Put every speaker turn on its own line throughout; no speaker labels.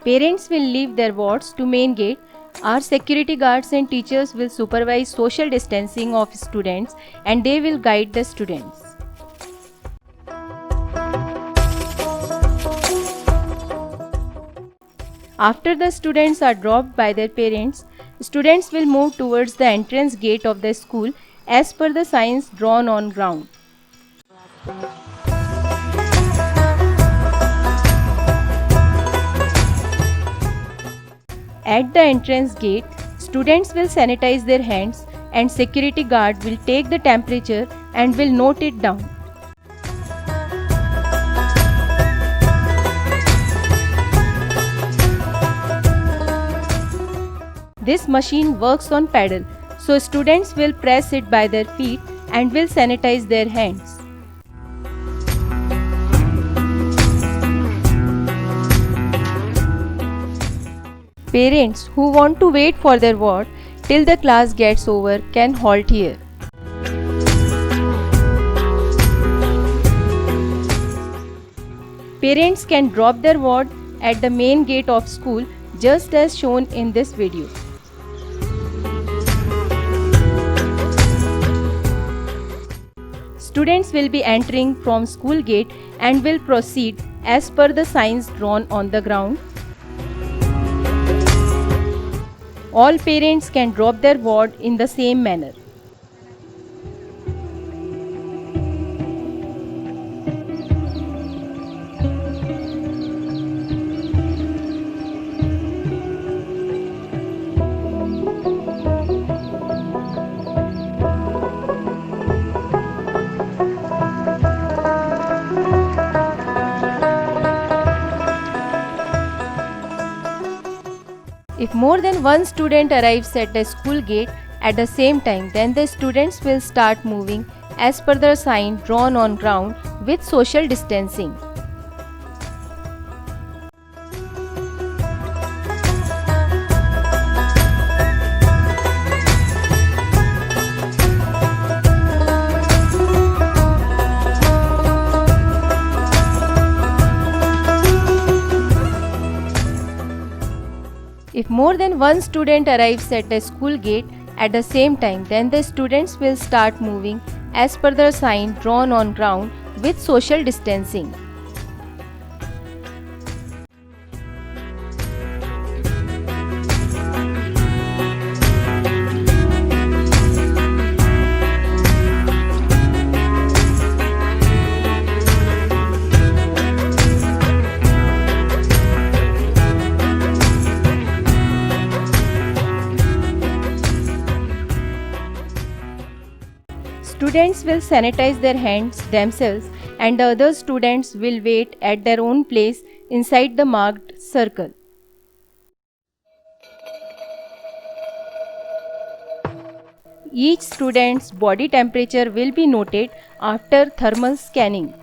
Parents will leave their wards to main gate. Our security guards and teachers will supervise social distancing of students and they will guide the students. After the students are dropped by their parents, students will move towards the entrance gate of the school as per the signs drawn on ground. At the entrance gate, students will sanitize their hands and security guard will take the temperature and will note it down. This machine works on pedal, so students will press it by their feet and will sanitize their hands. Parents who want to wait for their ward till the class gets over can halt here. Parents can drop their ward at the main gate of school just as shown in this video. Students will be entering from school gate and will proceed as per the signs drawn on the ground. All parents can drop their ward in the same manner. If more than one student arrives at the school gate at the same time, then the students will start moving as per the sign drawn on ground with social distancing. If more than one student arrives at the school gate at the same time, then the students will start moving as per the sign drawn on ground with social distancing. Students will sanitize their hands themselves and the other students will wait at their own place inside the marked circle. Each student's body temperature will be noted after thermal scanning.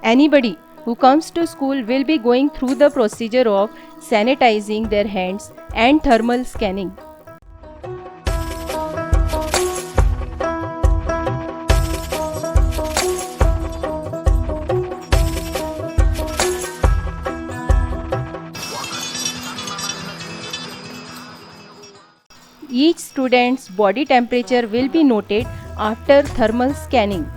Anybody who comes to school will be going through the procedure of sanitizing their hands and thermal scanning. Each student's body temperature will be noted after thermal scanning.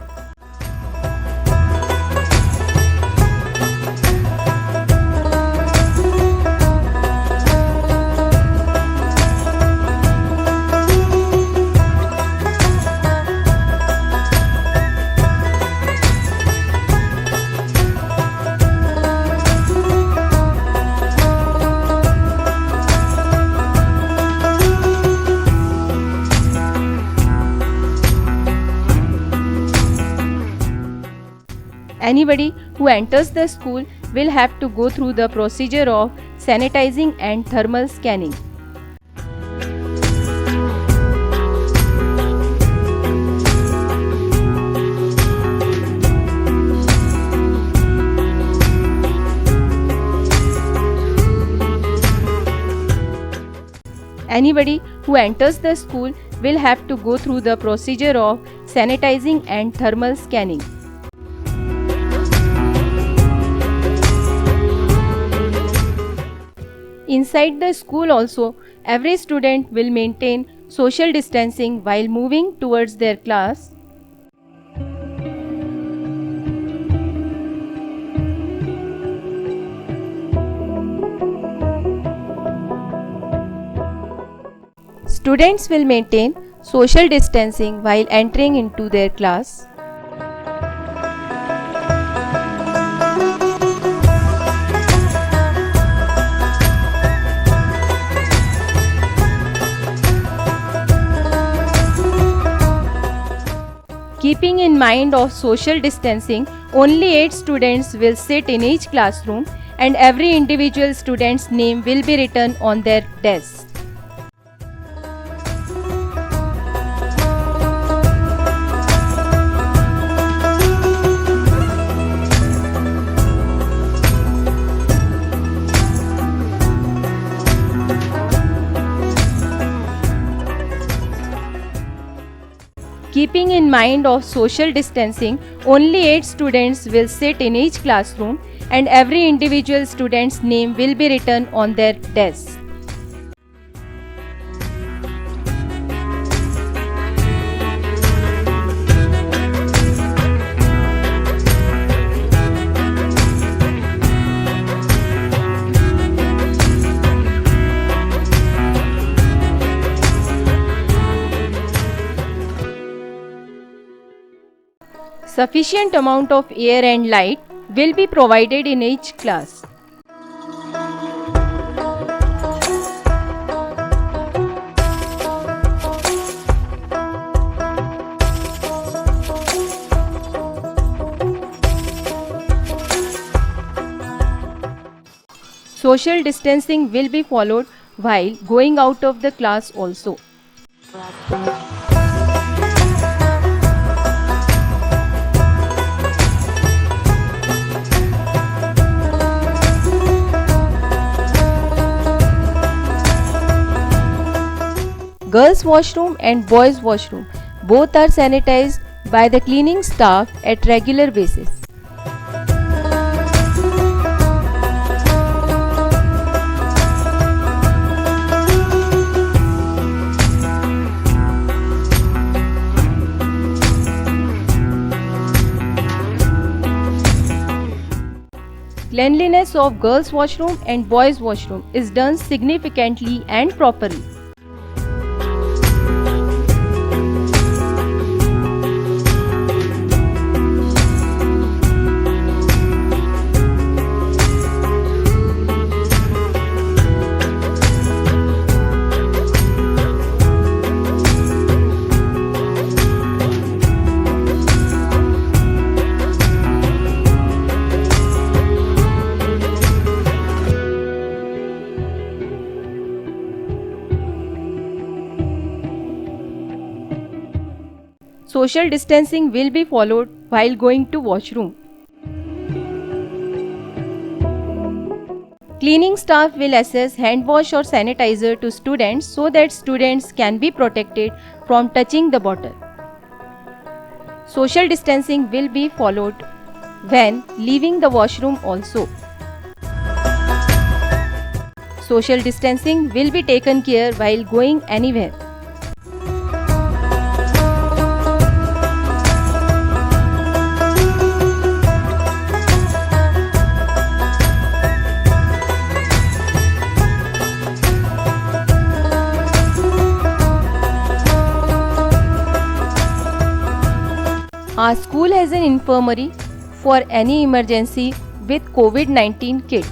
Anybody who enters the school will have to go through the procedure of sanitizing and thermal scanning. Anybody who enters the school will have to go through the procedure of sanitizing and thermal scanning. inside the school also, every student will maintain social distancing while moving towards their class. Students will maintain social distancing while entering into their class. Keeping in mind of social distancing, only 8 students will sit in each classroom and every individual student's name will be written on their desk. Keeping in mind of social distancing, only 8 students will sit in each classroom and every individual student's name will be written on their desk. Sufficient amount of air and light will be provided in each class. Social distancing will be followed while going out of the class also. Girls' washroom and boys' washroom both are sanitized by the cleaning staff at regular basis. Cleanliness of girls' washroom and boys' washroom is done significantly and properly. Social distancing will be followed while going to washroom. Cleaning staff will assess hand wash or sanitizer to students so that students can be protected from touching the bottle. Social distancing will be followed when leaving the washroom also. Social distancing will be taken care while going anywhere. Our school has an infirmary for any emergency with COVID-19 kit,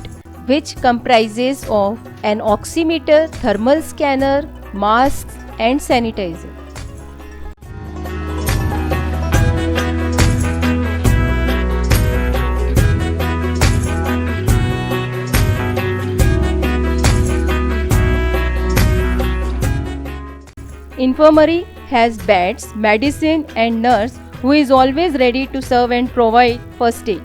which comprises of an oximeter, thermal scanner, masks and sanitizer. Infirmary has beds, medicine and nurse who is always ready to serve and provide first aid.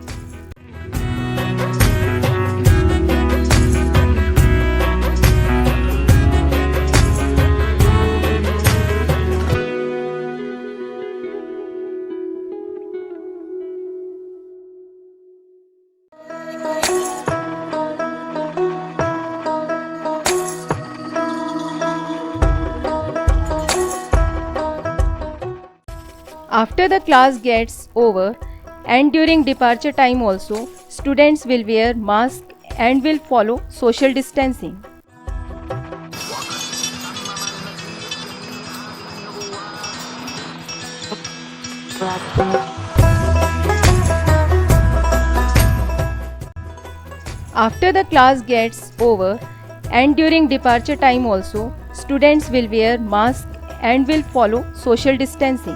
After the class gets over and during departure time also, students will wear mask and will follow social distancing. After the class gets over and during departure time also, students will wear mask and will follow social distancing.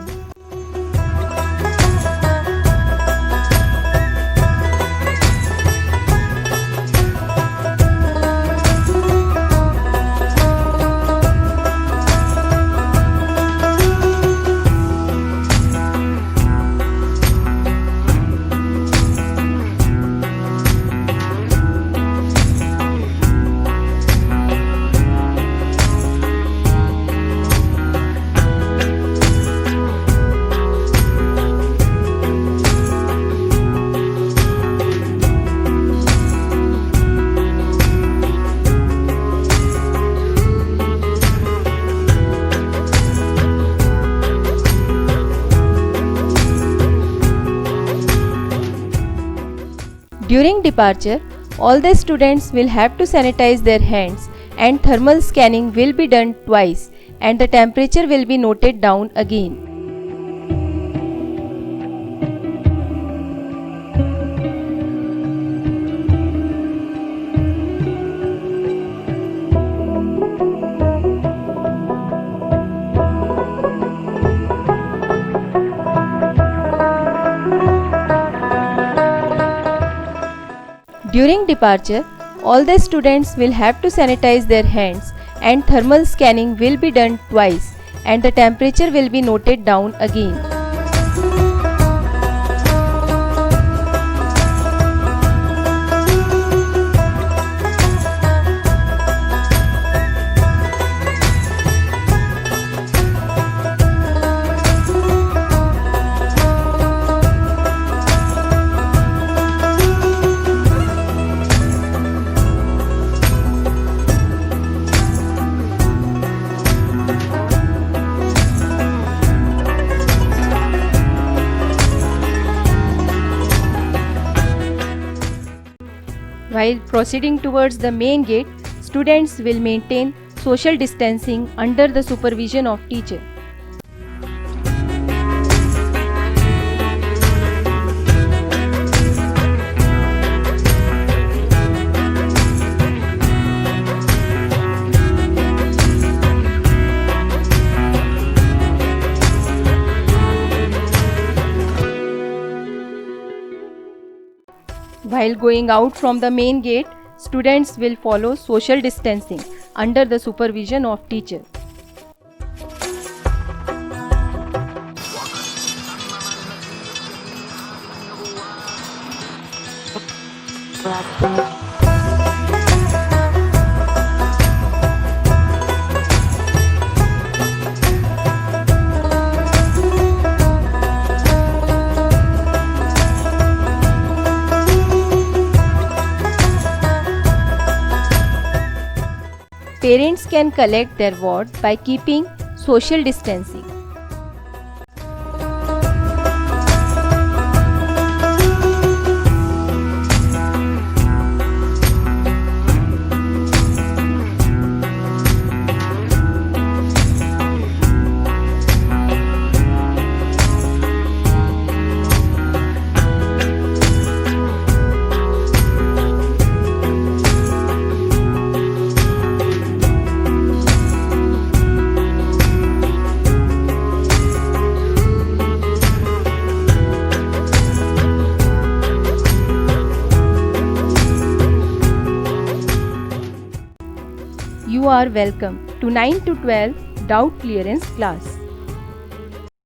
During departure, all the students will have to sanitize their hands and thermal scanning will be done twice and the temperature will be noted down again. During departure, all the students will have to sanitize their hands and thermal scanning will be done twice and the temperature will be noted down again. While proceeding towards the main gate, students will maintain social distancing under the supervision of teacher. While going out from the main gate, students will follow social distancing under the supervision of teacher. Parents can collect their vote by keeping social distancing. You are welcome to 9 to 12 doubt clearance class.